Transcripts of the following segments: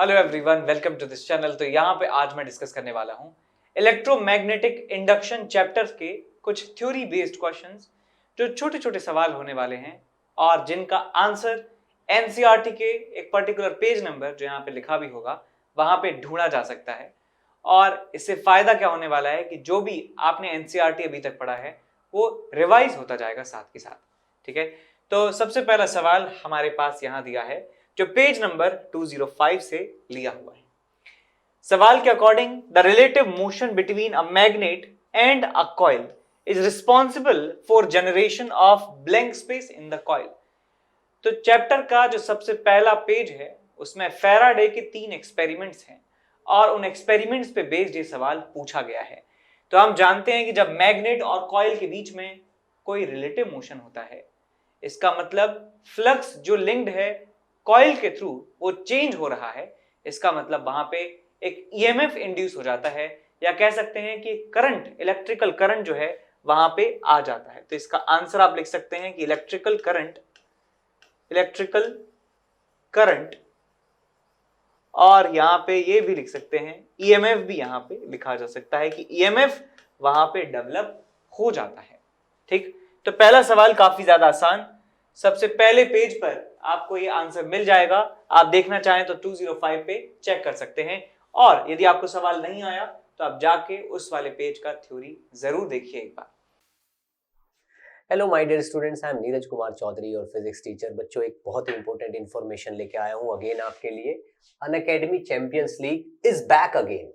Hello everyone, welcome to this channel. तो यहाँ पे आज मैं डिस्कस करने वाला हूँ इलेक्ट्रोमैग्नेटिक इंडक्शन चैप्टर के कुछ थ्योरी बेस्ड क्वेश्चंस, जो छोटे छोटे सवाल होने वाले हैं और जिनका आंसर एनसीईआरटी के एक पर्टिकुलर पेज नंबर जो यहाँ पे लिखा भी होगा वहां पे ढूंढा जा सकता है। और इससे फायदा क्या होने वाला है कि जो भी आपने एनसीईआरटी अभी तक पढ़ा है वो रिवाइज होता जाएगा साथ के साथ। ठीक है, तो सबसे पहला सवाल हमारे पास यहाँ दिया है जो पेज नंबर 205 से लिया हुआ है। सवाल के according the relative motion between a magnet and a coil is responsible for generation of blank space in the coil. तो चैप्टर का जो सबसे पहला पेज है उसमें फैराडे के 3 एक्सपेरिमेंट्स हैं और उन एक्सपेरिमेंट्स पे बेस्ड ये सवाल पूछा गया है। तो हम जानते हैं कि जब मैग्नेट और कॉइल के बीच में कोई रिलेटिव मोशन होता है, इसका मतलब फ्लक्स जो लिंक्ड है कॉइल के थ्रू वो चेंज हो रहा है। इसका मतलब वहां पे एक ईएमएफ इंड्यूस हो जाता है, या कह सकते हैं कि करंट, इलेक्ट्रिकल करंट जो है वहां पे आ जाता है। तो इसका आंसर आप लिख सकते हैं कि इलेक्ट्रिकल करंट, और यहां पे ये भी लिख सकते हैं ईएमएफ भी यहां पे लिखा जा सकता है कि ईएमएफ वहां पे डेवलप हो जाता है। ठीक, तो पहला सवाल काफी ज्यादा आसान, सबसे पहले पेज पर आपको ये आंसर मिल जाएगा। आप देखना चाहें तो 205 पे चेक कर सकते हैं, और यदि आपको सवाल नहीं आया तो आप जाके उस वाले पेज का थ्योरी जरूर देखिए एक बार। Hello my dear students, I am Neeraj Kumar Chaudhary और फिजिक्स टीचर। बच्चों, एक बहुत ही इंपॉर्टेंट इंफॉर्मेशन लेके आया हूं अगेन आपके लिए। Unacademy champions league is back again.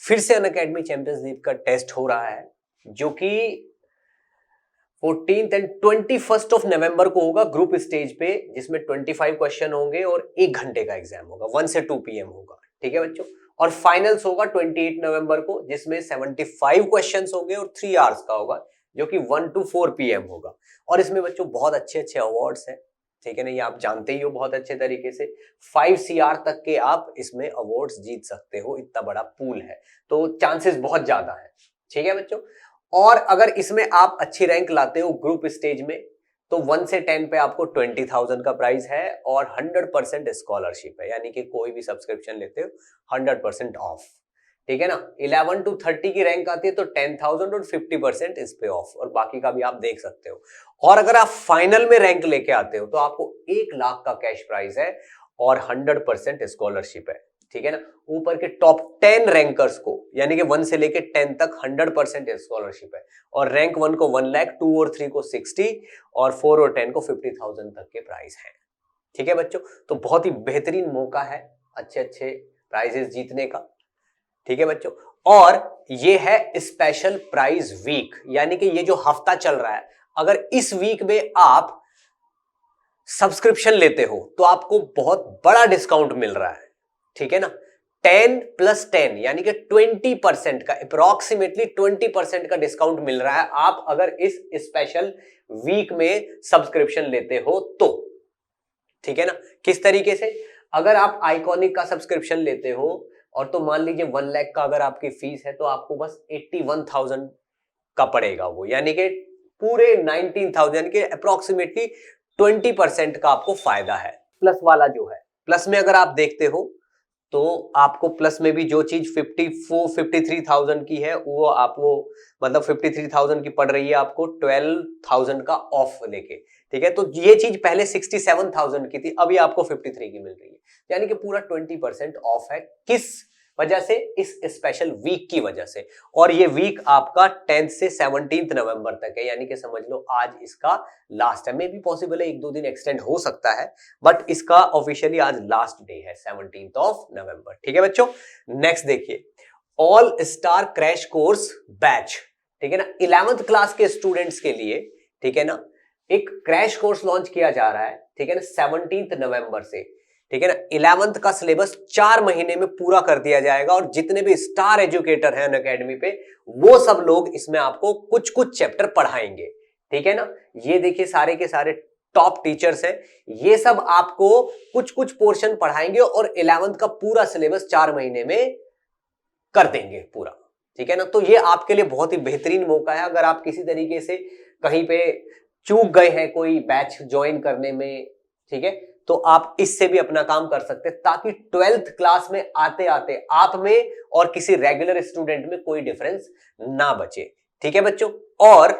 फिर से अनअकैडमी चैंपियंस लीग का टेस्ट हो रहा है, जो कि 14th and 21st of November को होगा ग्रुप स्टेज पे, जिसमें 25 क्वेश्चन होंगे और 1 घंटे का एग्जाम होगा, 1 से 2 PM होगा। ठीक है बच्चों, और फाइनल्स होगा 28 नवंबर को, जिसमें 75 क्वेश्चन होंगे और 3 आवर्स का होगा, जो कि 1 to 4 PM होगा। और इसमें बच्चों बहुत अच्छे अच्छे अवार्ड्स हैं। ठीक है ना, ये आप जानते ही हो बहुत अच्छे तरीके से। 5 CR तक के आप इसमें अवार्ड्स जीत सकते हो, इतना बड़ा पूल है, तो चांसेस बहुत ज्यादा है। ठीक है बच्चों, और अगर इसमें आप अच्छी रैंक लाते हो ग्रुप स्टेज में, तो 1 से 10 पे आपको 20,000 का प्राइस है और 100% स्कॉलरशिप है, यानी कि कोई भी सब्सक्रिप्शन लेते हो 100% ऑफ। ठीक है ना, 11 to 30 की रैंक आती है तो 10,000 और 50% इस पे ऑफ, और बाकी का भी आप देख सकते हो। और अगर आप फाइनल में रैंक लेके आते हो तो आपको 1 लाख का कैश प्राइज है और 100% स्कॉलरशिप है। ठीक है ना, ऊपर के टॉप 10 रैंकर्स को, यानी कि 1 से लेके 10 तक 100% स्कॉलरशिप है, और रैंक 1 को 1 लाख, 2 और 3 को 60, और 4 और 10 को 50,000 तक के प्राइस हैं। ठीक है बच्चों, तो बहुत ही बेहतरीन मौका है अच्छे अच्छे प्राइजेस जीतने का। ठीक है बच्चों, और ये है स्पेशल प्राइज वीक, यानी कि ये जो हफ्ता चल रहा है, अगर इस वीक में आप सब्सक्रिप्शन लेते हो तो आपको बहुत बड़ा डिस्काउंट मिल रहा है। ठीक है ना, 10 + 10 यानी कि 20% का, अप्रोक्सीमेटली 20% का डिस्काउंट मिल रहा है आप अगर इस स्पेशल वीक में सब्सक्रिप्शन लेते हो तो। ठीक है ना, किस तरीके से? अगर आप आइकॉनिक का सब्सक्रिप्शन लेते हो, और तो मान लीजिए 1 लाख का अगर आपकी फीस है, तो आपको बस 81,000 का पड़ेगा वो, यानी कि पूरे 19,000, यानी कि अप्रोक्सीमेटली 20% का आपको फायदा है। प्लस वाला जो है, प्लस में अगर आप देखते हो तो आपको प्लस में भी जो चीज 53,000 की है, वो आपको मतलब 53,000 की पड़ रही है आपको 12,000 का ऑफ लेके। ठीक है, तो ये चीज पहले 67,000 की थी, अभी आपको 53 की मिल रही है, यानी कि पूरा 20% ऑफ है। किस वजह से? इस स्पेशल वीक की वजह से। और ये वीक आपका 10 से 17 नवंबर तक है, यानी कि समझ लो आज इसका लास्ट है। मे भी पॉसिबल है 1-2 दिन एक्सटेंड हो सकता है, बट इसका ऑफिशियली आज लास्ट डे है, 17 नवंबर। ठीक है बच्चों, नेक्स्ट देखिए, all star crash course batch. ठीक है ना, 11th क्लास के स्टूडेंट्स के लिए, ठीक है ना, एक क्रैश कोर्स लॉन्च किया जा रहा है। ठीक है ना, 17 नवंबर से। ठीक है ना, 11th का सिलेबस 4 महीने में पूरा कर दिया जाएगा, और जितने भी स्टार एजुकेटर हैं अनअकैडमी पे, वो सब लोग इसमें आपको कुछ कुछ चैप्टर पढ़ाएंगे। ठीक है ना, ये देखिए सारे के सारे टॉप टीचर्स हैं, ये सब आपको कुछ कुछ पोर्शन पढ़ाएंगे और 11th का पूरा सिलेबस 4 महीने में कर देंगे पूरा। ठीक है ना, तो ये आपके लिए बहुत ही बेहतरीन मौका है। अगर आप किसी तरीके से कहीं पे चूक गए हैं कोई बैच ज्वाइन करने में, ठीक है, तो आप इससे भी अपना काम कर सकते हैं, ताकि 12th क्लास में आते आते आप में और किसी रेगुलर स्टूडेंट में कोई डिफरेंस ना बचे। ठीक है बच्चों। और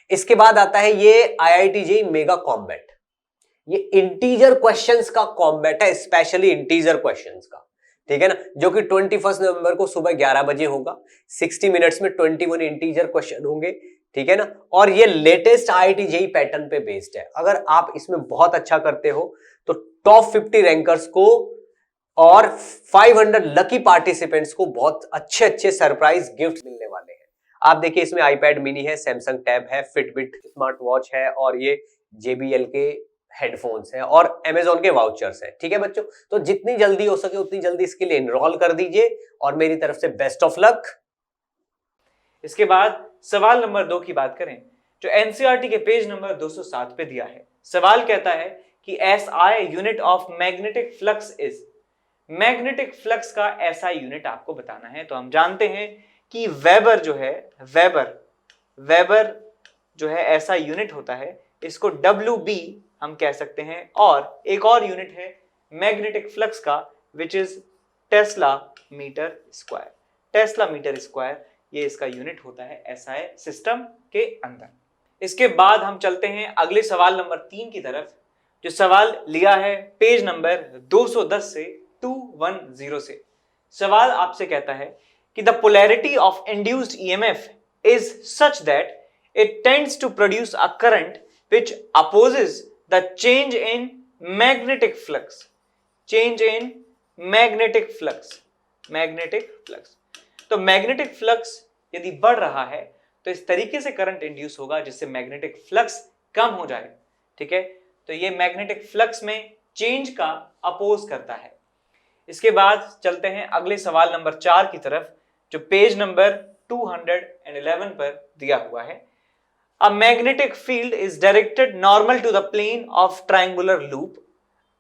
इसके बाद आता है ये IIT JEE मेगा कॉम्बैट। ये इंटीजर क्वेश्चंस का कॉम्बैट है, स्पेशली इंटीजर क्वेश्चंस का, ठीक है ना, जो कि 21 नवंबर को सुबह 11 बजे होगा। 60 मिनट्स में 21 इंटीजर क्वेश्चन होंगे, ठीक है ना। और ये लेटेस्ट IIT JEE पैटर्न पे बेस्ड है। अगर आप इसमें बहुत अच्छा करते हो तो टॉप 50 रैंकर्स को और 500 लकी पार्टिसिपेंट्स को बहुत अच्छे अच्छे सरप्राइज गिफ्ट मिलने वाले हैं। आप देखिए, इसमें iPad मिनी है, सैमसंग टैब है, फिटबिट स्मार्ट वॉच है, और ये JBL के हेडफोन्स हैं, और Amazon के वाउचर्स हैं। ठीक है बच्चों, तो जितनी जल्दी हो सके उतनी जल्दी इसके लिए एनरोल कर दीजिए, और मेरी तरफ से बेस्ट ऑफ लक। इसके बाद सवाल नंबर 2 की बात करें, जो NCERT के पेज नंबर 207 पे दिया है। सवाल कहता है कि SI unit of magnetic flux is. Magnetic flux का SI यूनिट आपको बताना है। तो हम जानते हैं कि वेबर जो है, वेबर जो है SI यूनिट होता है, इसको WB हम कह सकते हैं। और एक और यूनिट है मैग्नेटिक फ्लक्स का, which is tesla metre square. Tesla metre square ये इसका यूनिट होता है SI सिस्टम के अंदर। इसके बाद हम चलते हैं अगले सवाल नंबर 3 की तरफ, जो सवाल लिया है पेज नंबर 210 से 210 से। सवाल आपसे कहता है कि the polarity of induced EMF is such that it tends to produce a current which opposes the change in magnetic flux. Change in magnetic flux. Magnetic flux. तो मैग्नेटिक फ्लक्स यदि बढ़ रहा है तो इस तरीके से करंट इंड्यूस होगा जिससे मैग्नेटिक फ्लक्स कम हो जाए। ठीक है, तो ये मैग्नेटिक फ्लक्स में चेंज का अपोज करता है। इसके बाद चलते हैं अगले सवाल नंबर 4 की तरफ, जो पेज नंबर 211 पर दिया हुआ है। A magnetic field is directed normal to the plane of triangular loop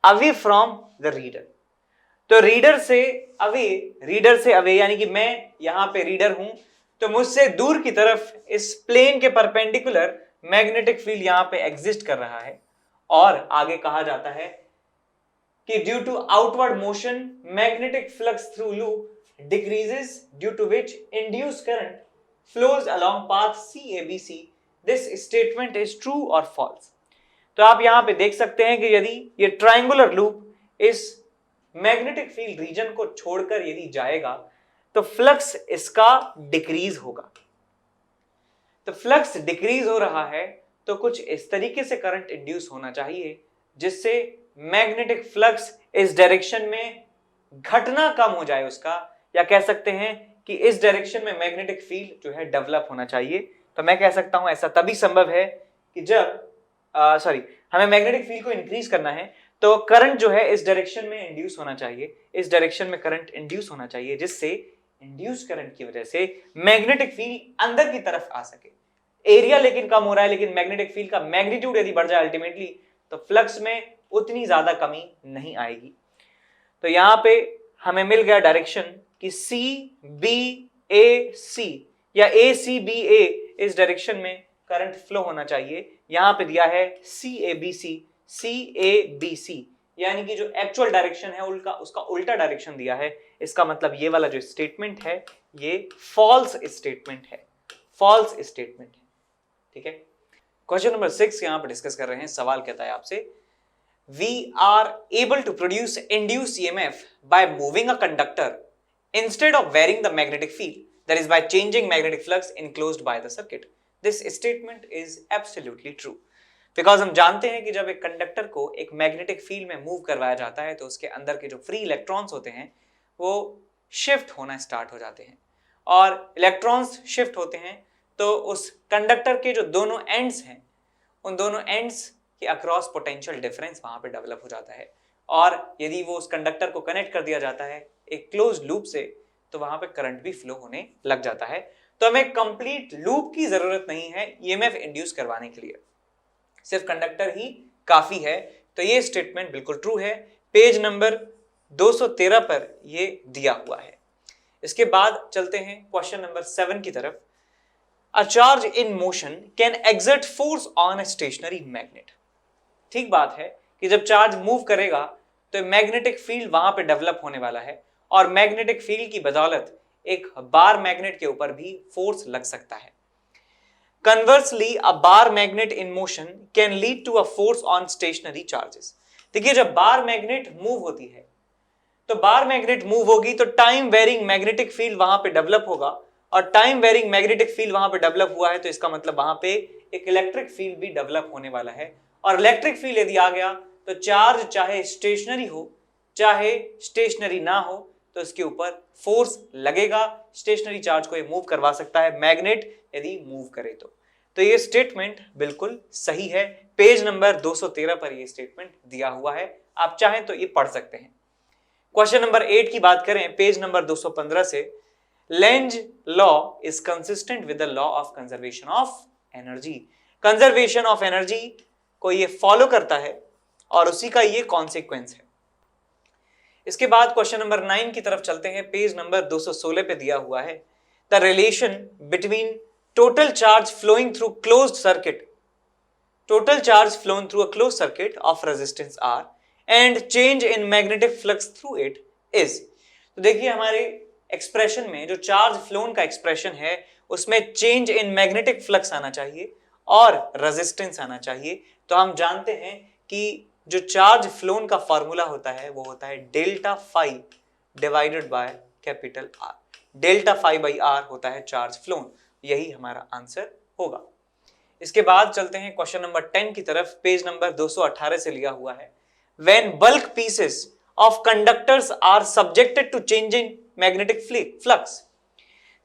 away from the reader. तो रीडर से अवे यानी कि मैं यहां पे रीडर हूं, तो मुझसे दूर की तरफ इस प्लेन के परपेंडिकुलर मैग्नेटिक फील्ड यहां पे एग्जिस्ट कर रहा है। और आगे कहा जाता है कि due to outward motion magnetic flux through loop decreases, due to which induced current flows along path CABC। This statement is true और फॉल्स। तो आप यहां पे देख सकते हैं कि यदि ये ट्रायंगुलर लूप इस मैग्नेटिक फील्ड रीजन को छोड़कर यदि जाएगा तो फ्लक्स इसका डिक्रीज होगा। तो फ्लक्स डिक्रीज हो रहा है तो कुछ इस तरीके से करंट इंड्यूस होना चाहिए जिससे मैग्नेटिक फ्लक्स इस डायरेक्शन में घटना कम हो जाए उसका, या कह सकते हैं कि इस डायरेक्शन में मैग्नेटिक फील्ड जो है डेवलप होना चाहिए। तो मैं कह सकता हूं ऐसा तभी संभव है कि जब हमें मैग्नेटिक फील्ड को इंक्रीज करना है तो करंट जो है इस डायरेक्शन में इंड्यूस होना चाहिए, इस डायरेक्शन में करंट इंड्यूस होना चाहिए, जिससे इंड्यूस करंट की वजह से मैग्नेटिक फील्ड अंदर की तरफ आ सके। एरिया लेकिन कम हो रहा है, लेकिन मैग्नेटिक फील्ड का मैग्नीट्यूड यदि बढ़ जाए अल्टीमेटली तो फ्लक्स में उतनी ज्यादा कमी नहीं आएगी। तो यहां पे हमें मिल गया डायरेक्शन कि CBAC या ACBA इस डायरेक्शन में करंट फ्लो होना चाहिए। यहां पे दिया है CABC यानी कि जो एक्चुअल डायरेक्शन है उसका उल्टा डायरेक्शन दिया है। इसका मतलब ये वाला जो स्टेटमेंट है ये फॉल्स स्टेटमेंट है, फॉल्स स्टेटमेंट है। ठीक है, क्वेश्चन नंबर 6 यहां पर डिस्कस कर रहे हैं। सवाल कहता है आपसे, we are able to produce induced EMF by moving a conductor instead of varying the magnetic field, that is by changing magnetic flux enclosed by the circuit. This statement is absolutely true. Because हम जानते हैं कि जब एक conductor को एक magnetic field में move करवाया जाता है तो उसके अंदर के जो फ्री इलेक्ट्रॉन्स होते हैं वो शिफ्ट होना स्टार्ट हो जाते हैं, और इलेक्ट्रॉन्स शिफ्ट होते हैं तो उस कंडक्टर के जो दोनों एंड्स हैं उन दोनों एंड्स के अक्रॉस पोटेंशियल डिफरेंस वहां पे डेवलप हो जाता है, और यदि वो उस कंडक्टर को कनेक्ट कर दिया जाता है एक क्लोज लूप से तो वहां पे करंट भी फ्लो होने लग जाता है। तो हमें कंप्लीट लूप की जरूरत नहीं है EMF इंड्यूस करवाने के लिए, सिर्फ कंडक्टर ही काफी है। तो ये स्टेटमेंट बिल्कुल ट्रू है, पेज नंबर 213 पर ये दिया हुआ है। इसके बाद चलते हैं क्वेश्चन नंबर 7 की तरफ। A charge in motion can exert force on a stationary magnet. ठीक बात है कि जब चार्ज मूव करेगा तो मैग्नेटिक फील्ड वहां पे डेवलप होने वाला है और मैग्नेटिक फील्ड की बदौलत एक बार मैग्नेट के ऊपर भी फोर्स लग सकता है। Conversely a bar magnet in motion can lead to a force on stationary charges. देखिए जब बार मैग्नेट मूव होती है तो बार मैग्नेट मूव होगी तो टाइम वेरिंग मैग्नेटिक फील्ड वहां पे डेवलप होगा और टाइम वेरिंग मैग्नेटिक फील्ड वहां पे डेवलप हुआ है तो इसका मतलब वहां पे एक इलेक्ट्रिक फील्ड भी डेवलप होने वाला है और इलेक्ट्रिक फील्ड यदि आ गया तो चार्ज चाहे स्टेशनरी हो चाहे स्टेशनरी ना हो तो इसके ऊपर फोर्स लगेगा। स्टेशनरी चार्ज को ये मूव करवा सकता है मैग्नेट यदि मूव करे तो ये स्टेटमेंट बिल्कुल सही है। पेज नंबर 213 पर ये स्टेटमेंट दिया हुआ है, आप चाहें तो ये पढ़ सकते हैं। क्वेश्चन नंबर 8 की बात करें पेज नंबर 215 से, Lenz law is consistent with the law of conservation of energy. Conservation of energy को ये फॉलो करता है और उसी का ये कॉन्सिक्वेंस है। इसके बाद क्वेश्चन नंबर 9 की तरफ चलते हैं, पेज नंबर 216 पे दिया हुआ है, the relation between total charge flowing through closed circuit, total charge flown through a closed circuit of resistance R and change in magnetic flux through it is। तो देखिए हमारे एक्सप्रेशन में जो चार्ज फ्लोन का एक्सप्रेशन है उसमें change in magnetic flux आना चाहिए और रेजिस्टेंस आना चाहिए। तो हम जानते हैं कि जो चार्ज फ्लोन का फॉर्मूला होता है वो होता है delta phi divided by capital R. Delta phi by R होता है चार्ज फ्लोन, यही हमारा आंसर होगा। इसके बाद चलते हैं क्वेश्चन नंबर 10 की तरफ, पेज नंबर 218 से लिया हुआ है, when bulk pieces of conductors are subjected to change in magnetic flux.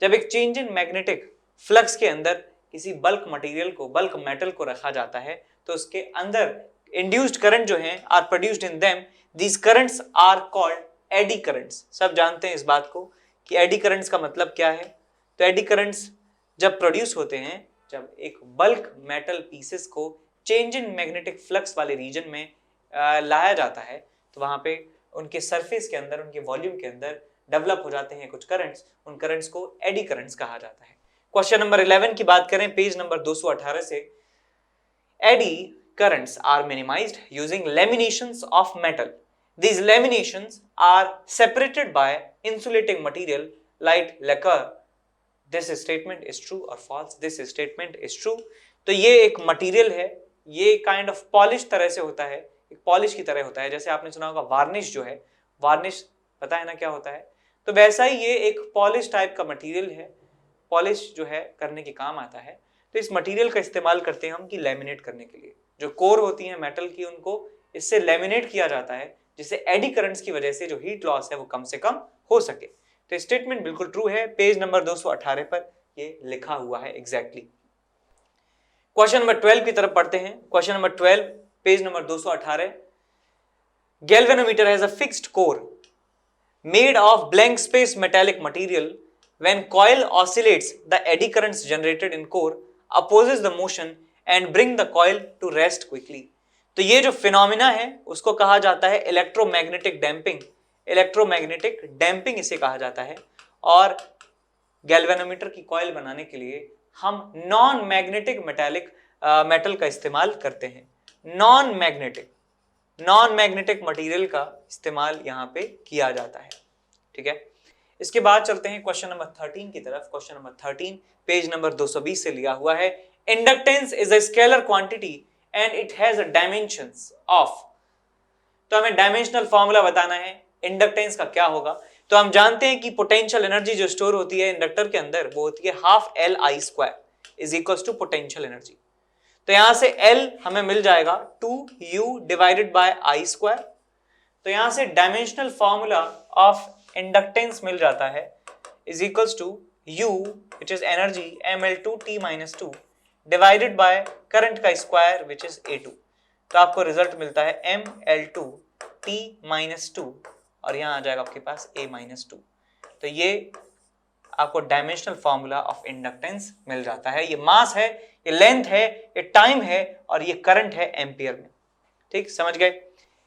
जब एक चेंज इन मैग्नेटिक फ्लक्स के अंदर किसी बल्क मटेरियल को, बल्क मेटल को रखा जाता है तो उसके अंदर इंड्यूस्ड करंट जो हैं are produced in them, these currents are called eddy currents. सब जानते हैं इस बात को कि एडी करंट्स का मतलब क्या है। तो एडी करंट्स जब प्रोड्यूस होते हैं जब एक बल्क मेटल पीसेस को चेंज इन मैग्नेटिक फ्लक्स वाले रीजन में लाया जाता है तो वहां पे उनके सरफेस के अंदर, उनके वॉल्यूम के अंदर डेवलप हो जाते हैं कुछ करंट्स, उन करंट्स को एडी करंट्स कहा जाता है। क्वेश्चन नंबर 11 की बात करें पेज नंबर 218 से, eddy currents are minimized using laminations of metal. These laminations are separated by insulating material like lacquer. This statement is true और false. This statement is true. तो ये एक मटेरियल है, ये काइंड ऑफ पॉलिश तरह से होता है, एक पॉलिश की तरह होता है। जैसे आपने सुना होगा वार्निश जो है, वार्निश पता है ना क्या होता है, तो वैसा ही ये एक पॉलिश टाइप का मटेरियल है, पॉलिश जो है करने के काम आता है। तो इस मटेरियल का इस्तेमाल करते हैं हम कि लैमिनेट करने के लिए। जो कोर होती है मेटल की उनको इससे लैमिनेट किया जाता है जिससे एडी करंट्स की वजह से जो हीट लॉस है वो कम से कम हो सके। तो स्टेटमेंट बिल्कुल ट्रू है, पेज नंबर 218 पर ये लिखा हुआ है एग्जैक्टली। क्वेश्चन नंबर 12 की तरफ पढ़ते हैं। Question number 12 page number 218, galvanometer has a fixed core made of blank space metallic material. When coil oscillates the eddy currents generated in core opposes the motion and bring the coil to rest quickly. तो ये जो phenomena है उसको कहा जाता है electromagnetic damping. Electromagnetic damping इसे कहा जाता है। और गैल्वेनोमीटर की कॉइल बनाने के लिए हम नॉन मैग्नेटिक मेटल का इस्तेमाल करते हैं। नॉन मैग्नेटिक मटेरियल का इस्तेमाल यहाँ पे किया जाता है। ठीक है, इसके बाद चलते हैं क्वेश्चन नंबर 13 की तरफ। क्वेश्चन नंबर 13 पेज नंबर 220 से लिया हुआ है। Inductance is a scalar quantity and it has a dimensions of. तो हमें डायमेंशनल फॉर्मूला बताना है इंडक्टेंस का क्या होगा। तो हम जानते हैं कि पोटेंशियल एनर्जी जो स्टोर होती है इंडक्टर के अंदर वो होती है half L I square is equals to potential energy. तो यहां से L हमें मिल जाएगा 2U divided by I square. तो यहां से डायमेंशनल फॉर्मूला ऑफ इंडक्टेंस मिल जाता है is equals to U which is energy mL2T-2 divided by current का स्क्वायर विच इज A2। तो आपको रिजल्ट मिलता है mL2T-2 और यहां आ जाएगा आपके पास A-2। तो ये आपको डायमेंशनल फॉर्मूला ऑफ इंडक्टेंस मिल जाता है। ये मास है, ये लेंथ है, ये टाइम है और ये करंट है एम्पियर में। ठीक, समझ गए।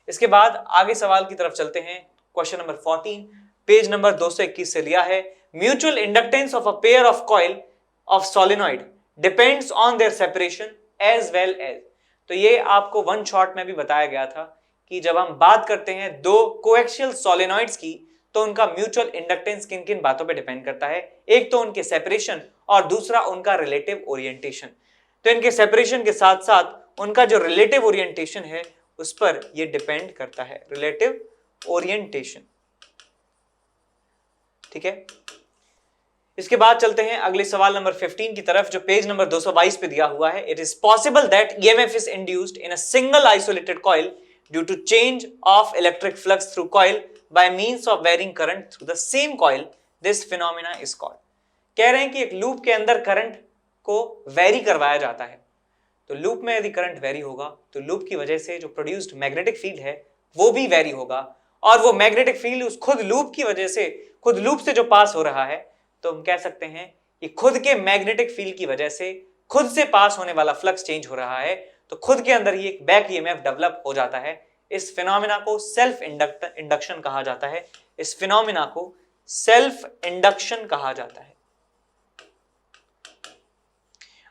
इसके बाद आगे सवाल की तरफ चलते हैं। क्वेश्चन नंबर 14 पेज नंबर 221 से लिया है। Mutual inductance of a pair of coil of solenoid depends on their separation as well as. तो ये आपको वन शॉट में भी बताया गया था कि जब हम बात करते हैं दो कोएक्सियल सोलेनॉइड्स की तो उनका म्यूचुअल इंडक्टेंस किन किन बातों पे डिपेंड करता है। एक तो उनके सेपरेशन और दूसरा उनका रिलेटिव ओरिएंटेशन। तो इनके सेपरेशन के साथ साथ उनका जो रिलेटिव ओरिएंटेशन है उस पर ये डिपेंड करता है, रिलेटिव ओरिएंटेशन। ठीक है, इसके बाद चलते हैं अगले सवाल नंबर 15 की तरफ जो पेज नंबर 222 पे दिया हुआ है। It is possible that EMF is induced in a single isolated coil due to change of electric flux through coil by means of varying current through the same coil, this phenomena is called. कह रहे हैं कि एक loop के अंदर current को very करवाया जाता है। तो लूप में यदि करंट वेरी होगा तो लूप की वजह से जो प्रोड्यूस्ड मैग्नेटिक फील्ड है वो भी वेरी होगा, और वो मैग्नेटिक फील्ड उस खुद लूप की वजह से, खुद लूप से जो पास हो रहा है, तो हम कह सकते हैं कि खुद के मैग्नेटिक फील्ड की वजह से खुद से पास होने वाला फ्लक्स चेंज हो रहा है, तो खुद के अंदर ही एक बैक ईएमएफ डेवलप हो जाता है। इस फिनोमेना को सेल्फ इंडक्शन कहा जाता है। इस फिनोमेना को सेल्फ इंडक्शन कहा जाता है।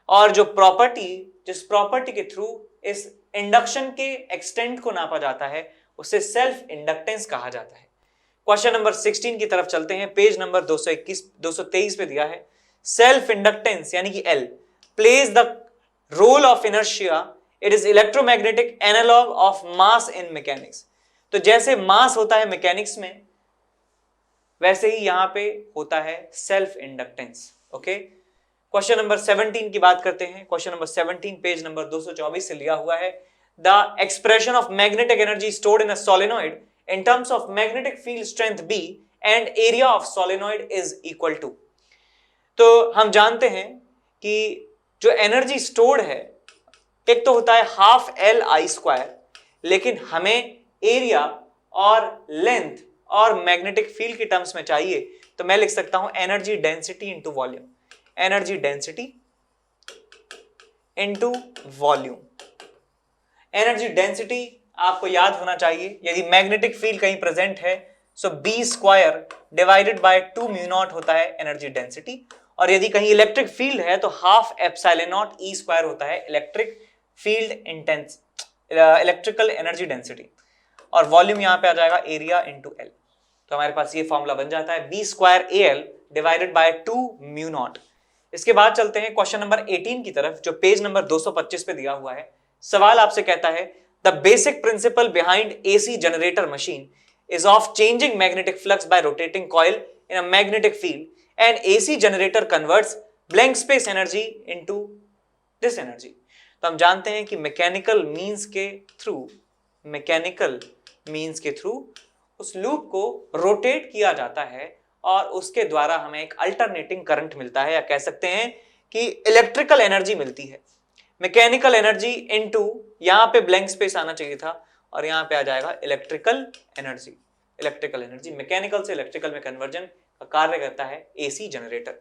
और जो प्रॉपर्टी, जिस प्रॉपर्टी के थ्रू इस इंडक्शन के एक्सटेंट को नापा जाता है उसे सेल्फ इंडक्टेंस कहा जाता है। क्वेश्चन नंबर 16 की तरफ चलते हैं। पेज नंबर 223 पे दिया है सेल्फ इंडक्टेंस यानी कि L plays the role of inertia, it is electromagnetic analog of mass in mechanics. तो जैसे मास होता है मैकेनिक्स में वैसे ही यहां पे होता है self inductance. Okay, question number 17 की बात करते हैं। क्वेश्चन नंबर 17 पेज नंबर 224 से लिया हुआ है। The expression of magnetic energy stored in a solenoid in terms of magnetic field strength B and area of solenoid is equal to। तो हम जानते हैं कि जो एनर्जी स्टोर्ड है एक तो होता है हाफ L I स्क्वायर, लेकिन हमें एरिया और लेंथ और मैग्नेटिक फील्ड की टर्म्स में चाहिए, तो मैं लिख सकता हूं energy density into volume, energy density into volume. Energy density आपको याद होना चाहिए, यदि मैग्नेटिक फील्ड कहीं प्रेजेंट है so B square divided by 2 mu naught होता है एनर्जी डेंसिटी, और यदि कहीं इलेक्ट्रिक फील्ड है तो half epsilon not E square होता है electric field intense electrical energy density, और वॉल्यूम यहां पे आ जाएगा एरिया इंटू एल। तो हमारे पास ये फॉर्मूला बन जाता है B square A L divided by 2 mu naught. इसके बाद चलते हैं क्वेश्चन नंबर 18 की तरफ जो पेज नंबर 225 पे दिया हुआ है। सवाल आपसे कहता है The basic principle behind AC generator machine is of changing magnetic flux by rotating coil in a magnetic field, and AC generator converts blank space energy into this energy। तो हम जानते हैं कि मैकेनिकल मींस के through उस loop को rotate किया जाता है और उसके द्वारा हमें एक अल्टरनेटिंग करंट मिलता है, या कह सकते हैं कि इलेक्ट्रिकल एनर्जी मिलती है। मैकेनिकल एनर्जी इनटू यहां पे ब्लैंक स्पेस आना चाहिए था और यहां पे आ जाएगा electrical energy. Electrical energy mechanical से इलेक्ट्रिकल में कन्वर्जन का कार्य करता है एसी जनरेटर।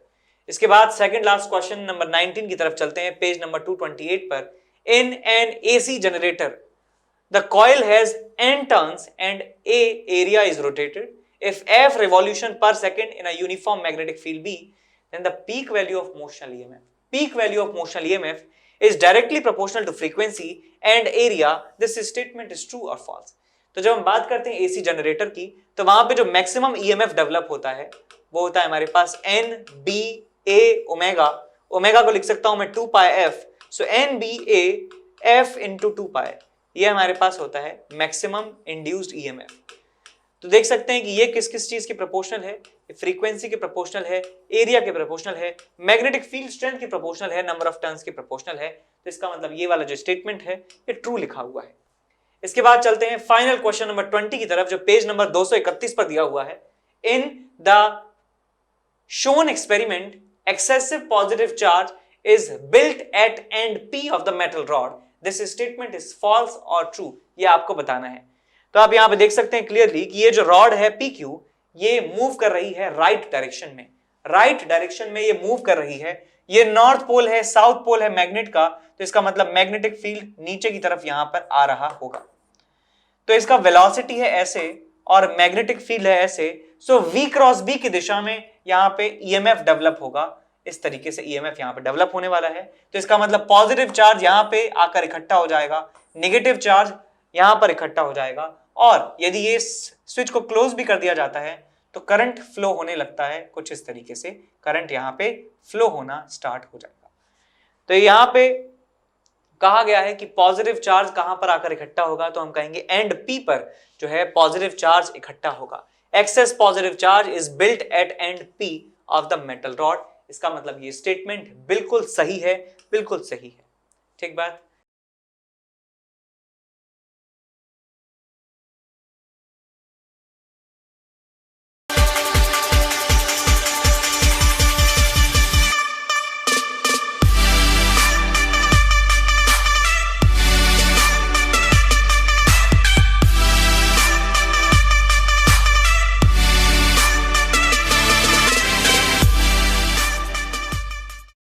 इसके बाद सेकंड लास्ट क्वेश्चन नंबर 19 की तरफ चलते हैं पेज नंबर 228 पर। In an AC generator the coil has n turns and a area is rotated. If f revolution per second in a uniform magnetic field B, then the peak value of motional EMF is directly proportional to frequency and area. This statement is true or false। तो जब हम बात करते हैं AC generator की तो वहां पे जो मैक्सिमम ईएमएफ डेवलप होता है वो होता है हमारे पास N B A omega. Omega को लिख सकता हूं मैं 2 pi F, so N B A F into 2 pi, ये हमारे पास होता है मैक्सिमम इंड्यूस्ड ईएमएफ। तो देख सकते हैं कि ये किस किस चीज की प्रोपोर्शनल है, फ्रीक्वेंसी के प्रोपोर्शनल है, एरिया के प्रोपोर्शनल है, मैग्नेटिक फील्ड स्ट्रेंथ की प्रोपोर्शनल है, नंबर ऑफ टर्न्स की प्रोपोर्शनल है। तो इसका मतलब ये वाला जो स्टेटमेंट है ये ट्रू लिखा हुआ है। इसके बाद चलते हैं फाइनल क्वेश्चन नंबर 20 की तरफ जो पेज नंबर 231 पर दिया हुआ है। In the shown experiment excessive positive charge is built at end P of the metal rod. This statement is false or true, ये आपको बताना है। तो आप यहां पे देख सकते हैं क्लियरली कि ये जो रॉड है PQ ये मूव कर रही है राइट डायरेक्शन में, राइट डायरेक्शन में ये मूव कर रही है। ये नॉर्थ पोल है, साउथ पोल है मैग्नेट का, तो इसका मतलब मैग्नेटिक फील्ड नीचे की तरफ यहां पर आ रहा होगा। तो इसका वेलोसिटी है ऐसे और मैग्नेटिक फील्ड है ऐसे, सो V क्रॉस B की दिशा में यहां पे EMF डेवलप होगा। इस तरीके से ईएमएफ यहाँ पे डेवलप होने वाला है। तो इसका मतलब पॉजिटिव चार्ज यहाँ पे आकर इकट्ठा हो जाएगा, नेगेटिव चार्ज यहाँ पर इकट्ठा हो जाएगा, और यदि ये स्विच को क्लोज भी कर दिया जाता है तो करंट फ्लो होने लगता है। कुछ इस तरीके से करंट यहाँ पे फ्लो होना स्टार्ट हो जाएगा। तो यहाँ पे कहा गया है कि पॉजिटिव चार्ज कहां पर आकर इकट्ठा होगा, तो हम कहेंगे एंड पी पर जो है पॉजिटिव चार्ज इकट्ठा होगा। Excess positive charge is built at end P of the metal rod. इसका मतलब ये स्टेटमेंट बिल्कुल सही है, बिल्कुल सही है। ठीक बात।